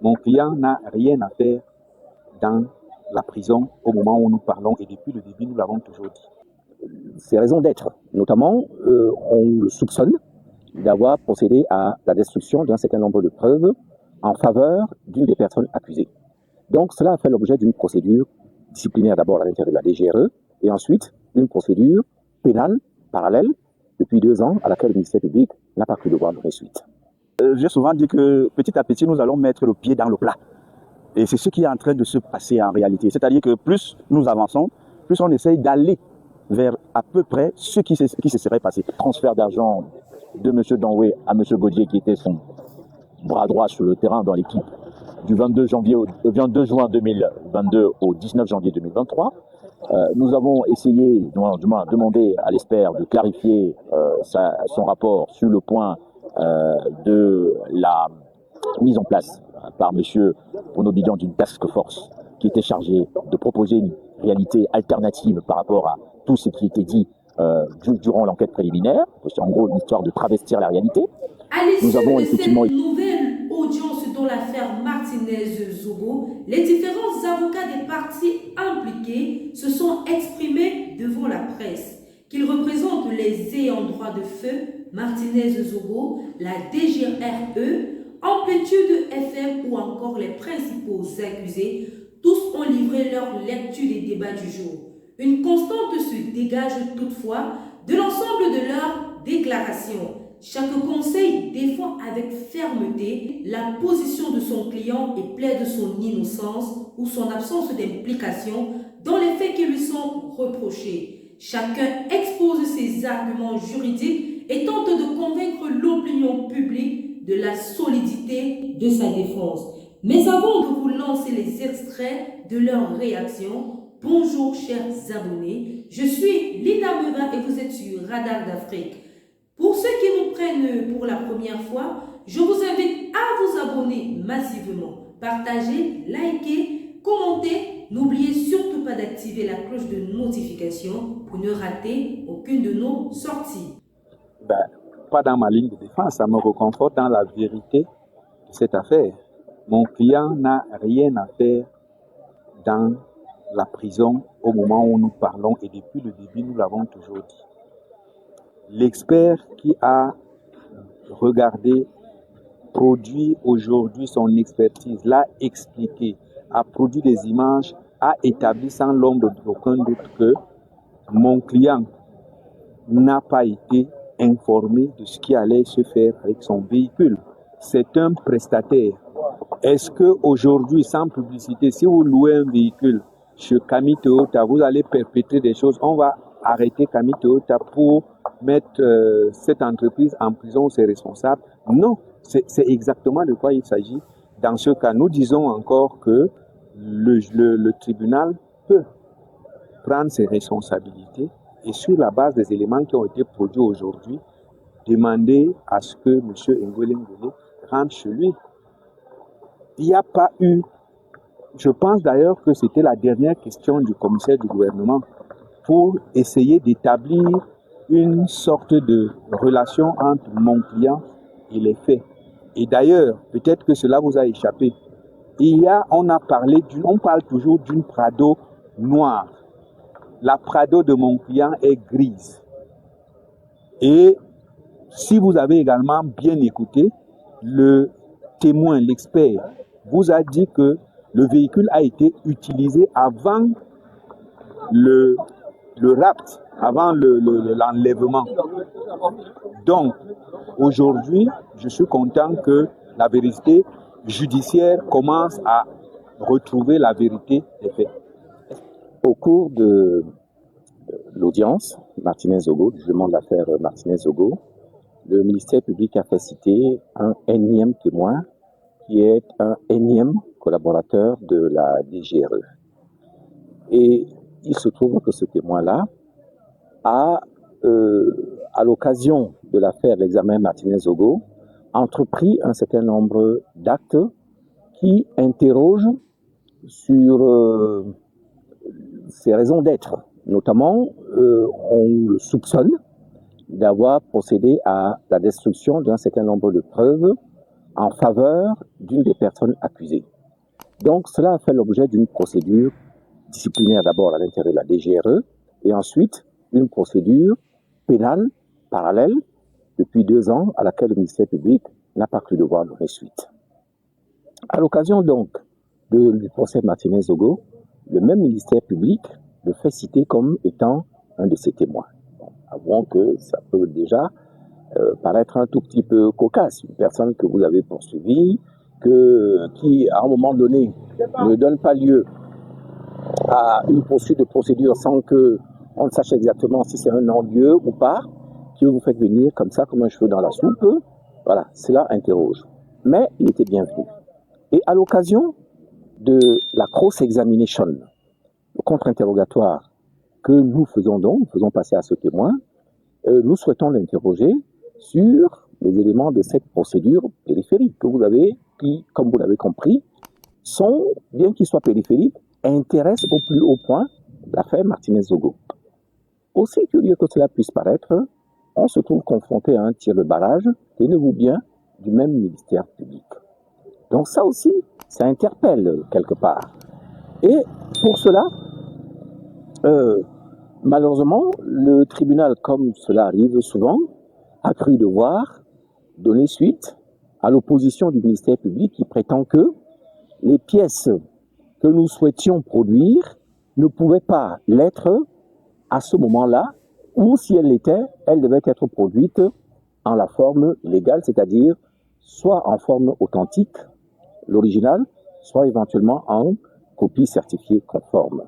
Mon client n'a rien à faire dans la prison au moment où nous parlons et depuis le début, nous l'avons toujours dit. Ses raisons d'être, notamment, on le soupçonne d'avoir procédé à la destruction d'un certain nombre de preuves en faveur d'une des personnes accusées. Donc cela a fait l'objet d'une procédure disciplinaire d'abord à l'intérieur de la DGRE et ensuite une procédure pénale parallèle depuis 2 ans à laquelle le ministère public n'a pas cru devoir donner suite. J'ai souvent dit que petit à petit nous allons mettre le pied dans le plat. Et c'est ce qui est en train de se passer en réalité. C'est-à-dire que plus nous avançons, plus on essaye d'aller vers à peu près ce qui se serait passé. Transfert d'argent de M. Danoué à M. Gaudier qui était son bras droit sur le terrain dans l'équipe du 22 juin 2022 au 19 janvier 2023. Nous avons essayé, demandé à l'ESPER de clarifier son rapport sur le point de la mise en place par M. Bruno Bidjan d'une task force qui était chargée de proposer une réalité alternative par rapport à tout ce qui était dit durant l'enquête préliminaire. C'est en gros une histoire de travestir la réalité. À l'issue de cette nouvelle audience dans l'affaire Martinez-Zogo, les différents avocats des parties impliquées se sont exprimés devant la presse. Qu'ils représentent les ayants droit de feu, Martinez-Zogo, la DGRE, Amplitude FM ou encore les principaux accusés, tous ont livré leur lecture des débats du jour. Une constante se dégage toutefois de l'ensemble de leurs déclarations. Chaque conseil défend avec fermeté la position de son client et plaide son innocence ou son absence d'implication dans les faits qui lui sont reprochés. Chacun expose ses arguments juridiques et tente de convaincre l'opinion publique de la solidité de sa défense. Mais avant de vous lancer les extraits de leurs réactions, bonjour chers abonnés, je suis Lina Meva et vous êtes sur Radar d'Afrique. Pour ceux qui nous prennent pour la première fois, je vous invite à vous abonner massivement, partager, liker, commenter. N'oubliez surtout pas d'activer la cloche de notification pour ne rater aucune de nos sorties. Pas dans ma ligne de défense, ça me reconforte dans la vérité de cette affaire. Mon client n'a rien à faire dans la prison au moment où nous parlons et depuis le début, nous l'avons toujours dit. L'expert qui a regardé, produit aujourd'hui son expertise, l'a expliqué, a produit des images, a établi sans l'ombre d'aucun doute que mon client n'a pas été informé de ce qui allait se faire avec son véhicule. C'est un prestataire. Est-ce que aujourd'hui, sans publicité, si vous louez un véhicule chez Camille Toyota, vous allez perpétrer des choses, on va arrêter Camille Toyota pour mettre cette entreprise en prison, ses responsables? Non, c'est exactement de quoi il s'agit. Dans ce cas, nous disons encore que le tribunal peut prendre ses responsabilités et sur la base des éléments qui ont été produits aujourd'hui, demander à ce que M. Ngwele Ngwele rentre chez lui. Il n'y a pas eu, je pense d'ailleurs que c'était la dernière question du commissaire du gouvernement pour essayer d'établir une sorte de relation entre mon client et les faits. Et d'ailleurs, peut-être que cela vous a échappé. On parle toujours d'une Prado noire. La Prado de mon client est grise. Et si vous avez également bien écouté, le témoin, l'expert, vous a dit que le véhicule a été utilisé avant le rapt, avant l'enlèvement. Donc, aujourd'hui, je suis content que la vérité judiciaire commence à retrouver la vérité des faits. Au cours de l'audience Martinez-Zogo, du jugement de l'affaire Martinez-Zogo, le ministère public a fait citer un énième témoin qui est un énième collaborateur de la DGRE. Et il se trouve que ce témoin-là a, à l'occasion de l'affaire de l'examen Martinez-Zogo, entrepris un certain nombre d'actes qui interrogent sur ses raisons d'être. Notamment, on le soupçonne d'avoir procédé à la destruction d'un certain nombre de preuves en faveur d'une des personnes accusées. Donc, cela a fait l'objet d'une procédure disciplinaire d'abord à l'intérieur de la DGRE et ensuite une procédure pénale parallèle depuis 2 ans à laquelle le ministère public n'a pas cru devoir donner suite. À l'occasion donc du procès Martinez-Zogo, le même ministère public le fait citer comme étant un de ses témoins. Avouons que ça peut déjà paraître un tout petit peu cocasse, une personne que vous avez poursuivie, qui à un moment donné ne donne pas lieu à une poursuite de procédure sans que on ne sache exactement si c'est un non-lieu ou pas, qui vous fait venir comme ça, comme un cheveu dans la soupe. Voilà, cela interroge. Mais il était bienvenu. Et à l'occasion de la cross-examination, le contre-interrogatoire que nous faisons passer à ce témoin, nous souhaitons l'interroger sur les éléments de cette procédure périphérique que vous avez, qui, comme vous l'avez compris, sont, bien qu'ils soient périphériques, intéressent au plus haut point l'affaire Martinez-Zogo. Aussi curieux que cela puisse paraître, on se trouve confronté à un tir de barrage, tenez-vous bien, du même ministère public. Donc ça aussi, ça interpelle quelque part. Et pour cela, malheureusement, le tribunal, comme cela arrive souvent, a cru devoir donner suite à l'opposition du ministère public qui prétend que les pièces que nous souhaitions produire ne pouvaient pas l'être à ce moment-là, ou si elles l'étaient, elles devaient être produites en la forme légale, c'est-à-dire soit en forme authentique, l'original, soit éventuellement en copie certifiée conforme.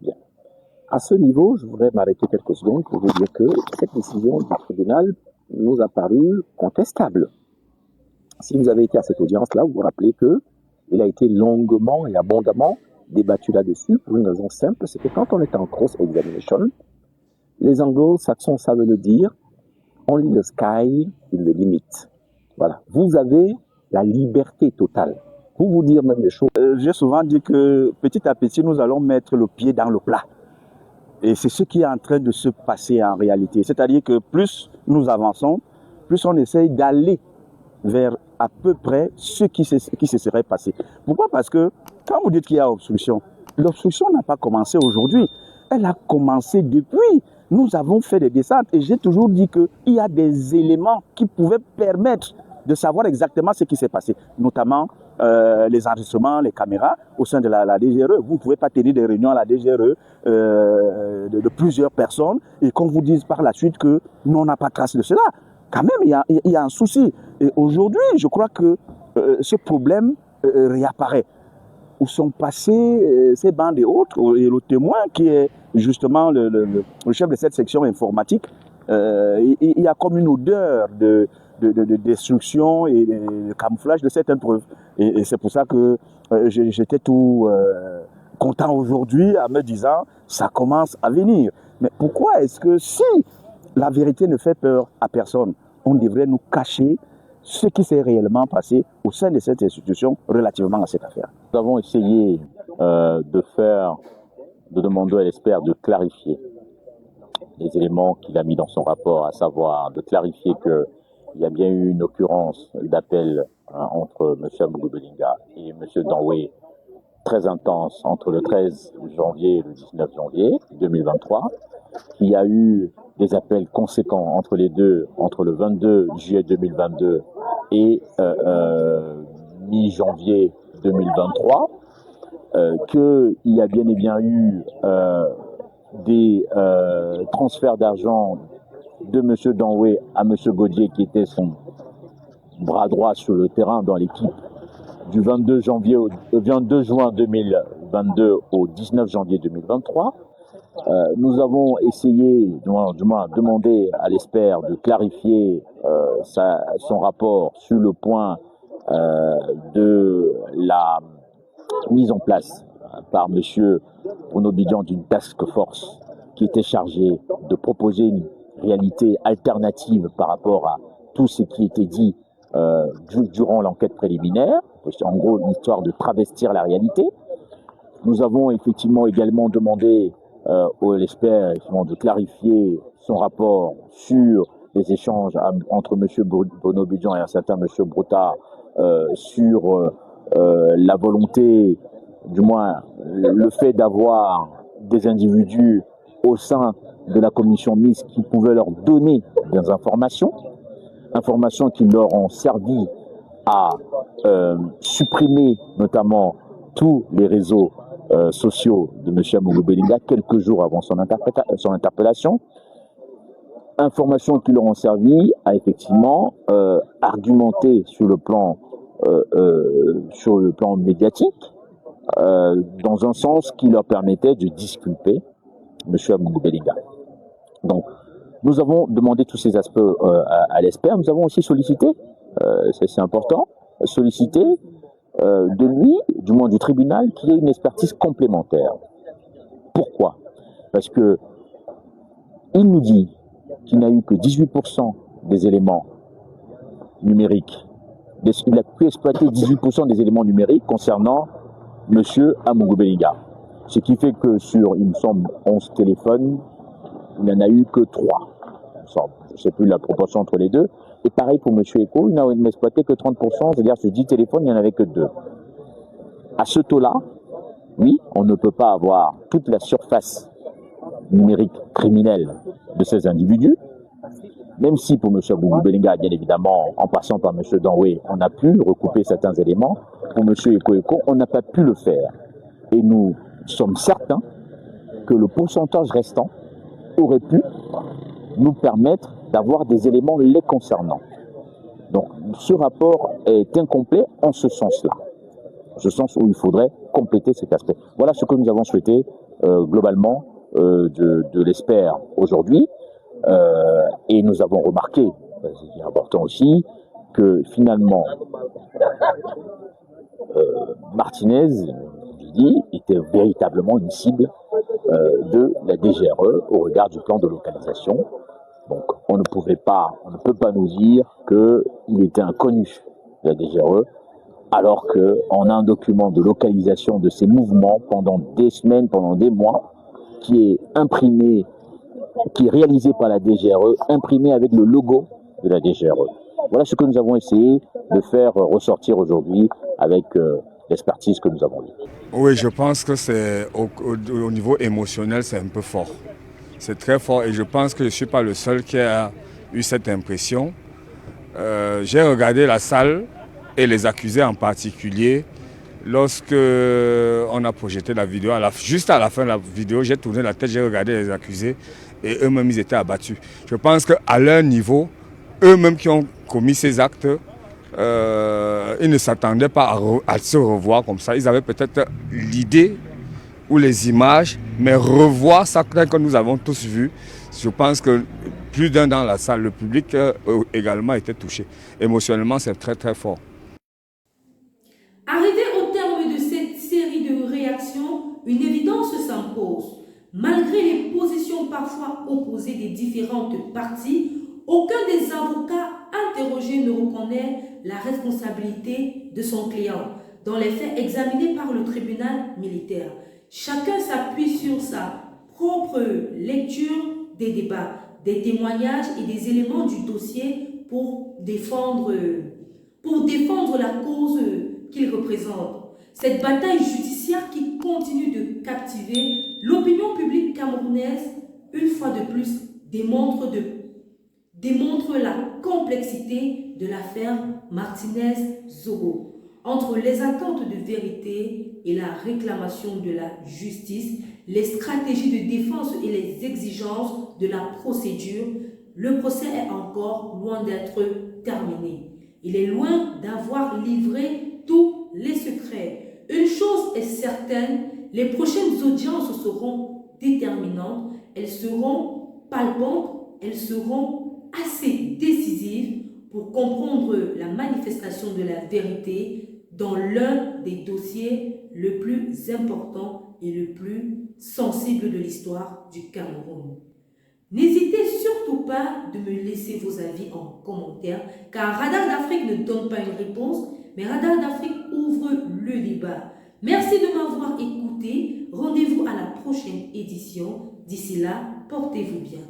Bien. À ce niveau, je voudrais m'arrêter quelques secondes pour vous dire que cette décision du tribunal nous a paru contestable. Si vous avez été à cette audience-là, vous vous rappelez que il a été longuement et abondamment débattu là-dessus pour une raison simple, c'est que quand on est en cross-examination, les anglo-saxons savent le dire, only the sky is the limit. Voilà. Vous avez la liberté totale. Pour vous dire même les choses. J'ai souvent dit que petit à petit, nous allons mettre le pied dans le plat. Et c'est ce qui est en train de se passer en réalité. C'est-à-dire que plus nous avançons, plus on essaye d'aller vers à peu près ce qui se serait passé. Pourquoi? Parce que quand vous dites qu'il y a obstruction, l'obstruction n'a pas commencé aujourd'hui. Elle a commencé depuis. Nous avons fait des descentes et j'ai toujours dit qu'il y a des éléments qui pouvaient permettre de savoir exactement ce qui s'est passé, notamment les enregistrements, les caméras au sein de la DGRE. Vous ne pouvez pas tenir des réunions à la DGRE de plusieurs personnes et qu'on vous dise par la suite que nous, on n'a pas trace de cela. Quand même, il y a un souci. Et aujourd'hui, je crois que ce problème réapparaît. Où sont passés ces bandes et autres, et le témoin qui est justement le chef de cette section informatique, il y a comme une odeur de destruction et de camouflage de certaines preuves. Et c'est pour ça que j'étais tout content aujourd'hui en me disant ça commence à venir. Mais pourquoi est-ce que si la vérité ne fait peur à personne, on devrait nous cacher ce qui s'est réellement passé au sein de cette institution relativement à cette affaire? Nous avons essayé de demander à l'expert de clarifier les éléments qu'il a mis dans son rapport, à savoir de clarifier qu'il y a bien eu une occurrence d'appel entre M. Amougou Belinga et M. Danwé très intense entre le 13 janvier et le 19 janvier 2023, qu'il y a eu des appels conséquents entre les deux, entre le 22 juillet 2022 et mi-janvier 2023, qu'il y a bien et bien eu des transferts d'argent de M. Danwé à M. Gaudier, qui était son bras droit sur le terrain dans l'équipe du 22 juin 2022 au 19 janvier 2023. Nous avons essayé, du moins demandé à l'expert de clarifier son rapport sur le point de la mise en place par M. Bruno Bidjan d'une task force qui était chargée de proposer une réalité alternative par rapport à tout ce qui était dit durant l'enquête préliminaire, en gros l'histoire de travestir la réalité. Nous avons effectivement également demandé à l'expert de clarifier son rapport sur les échanges entre M. Bruno Bidjan et un certain M. Broutard sur la volonté, du moins le fait d'avoir des individus au sein de la commission mixte qui pouvaient leur donner des informations qui leur ont servi à supprimer notamment tous les réseaux sociaux de M. Amougou Belinga quelques jours avant son interpellation. Informations qui leur ont servi à effectivement argumenter sur le plan médiatique dans un sens qui leur permettait de disculper M. Amougou Belinga. Donc, nous avons demandé tous ces aspects à l'ESPER. Nous avons aussi sollicité, c'est important, sollicité de lui, du moins du tribunal, qu'il y ait une expertise complémentaire. Pourquoi? Parce que il nous dit qu'il n'a eu que 18% des éléments numériques. Il a pu exploiter 18% des éléments numériques concernant M. Amougou Belinga. Ce qui fait que sur, il me semble, 11 téléphones, il n'y en a eu que 3. Je ne sais plus la proportion entre les deux. Et pareil pour M. Eko, il n'a exploité que 30%, c'est-à-dire sur 10 téléphones, il n'y en avait que 2. À ce taux-là, oui, on ne peut pas avoir toute la surface numérique criminelle de ces individus, même si pour M. Amougou Belinga, bien évidemment, en passant par M. Danwé, on a pu recouper certains éléments. Pour M. Eko, on n'a pas pu le faire. Et nous sommes certains que le pourcentage restant aurait pu nous permettre d'avoir des éléments les concernant. Donc, ce rapport est incomplet en ce sens-là. Ce sens où il faudrait compléter cet aspect. Voilà ce que nous avons souhaité globalement de l'ESPER aujourd'hui. Et nous avons remarqué, c'est important aussi, que finalement, Martinez, je dis, était véritablement une cible de la DGRE au regard du plan de localisation. Donc on ne peut pas nous dire qu'il était inconnu de la DGRE, alors qu'on a un document de localisation de ces mouvements pendant des semaines, pendant des mois, qui est imprimé, qui est réalisé par la DGRE, imprimé avec le logo de la DGRE. Voilà ce que nous avons essayé de faire ressortir aujourd'hui avec l'expertise que nous avons eue. Oui, je pense que c'est au niveau émotionnel, c'est un peu fort. C'est très fort et je pense que je ne suis pas le seul qui a eu cette impression. J'ai regardé la salle et les accusés en particulier. Lorsque on a projeté la vidéo, juste à la fin de la vidéo, j'ai tourné la tête, j'ai regardé les accusés et eux-mêmes, ils étaient abattus. Je pense qu'à leur niveau, eux-mêmes qui ont commis ces actes, ils ne s'attendaient pas à se revoir comme ça. Ils avaient peut-être l'idée ou les images, mais revoir ça que nous avons tous vu, je pense que plus d'un dans la salle, le public également était touché. Émotionnellement, c'est très très fort. Arrivé au terme de cette série de réactions, une évidence s'impose. Malgré les positions parfois opposées des différentes parties, aucun des avocats interrogés ne reconnaît la responsabilité de son client dans les faits examinés par le tribunal militaire. Chacun s'appuie sur sa propre lecture des débats, des témoignages et des éléments du dossier pour défendre la cause qu'il représente. Cette bataille judiciaire qui continue de captiver l'opinion publique camerounaise, une fois de plus, démontre la complexité de l'affaire Martinez-Zogo. Entre les attentes de vérité et la réclamation de la justice, les stratégies de défense et les exigences de la procédure, le procès est encore loin d'être terminé. Il est loin d'avoir livré tous les secrets. Une chose est certaine, les prochaines audiences seront déterminantes, elles seront palpantes, elles seront assez décisives pour comprendre la manifestation de la vérité dans l'un des dossiers le plus important et le plus sensible de l'histoire du Cameroun. N'hésitez surtout pas de me laisser vos avis en commentaire, car Radar d'Afrique ne donne pas une réponse, mais Radar d'Afrique ouvre le débat. Merci de m'avoir écouté. Rendez-vous à la prochaine édition. D'ici là, portez-vous bien.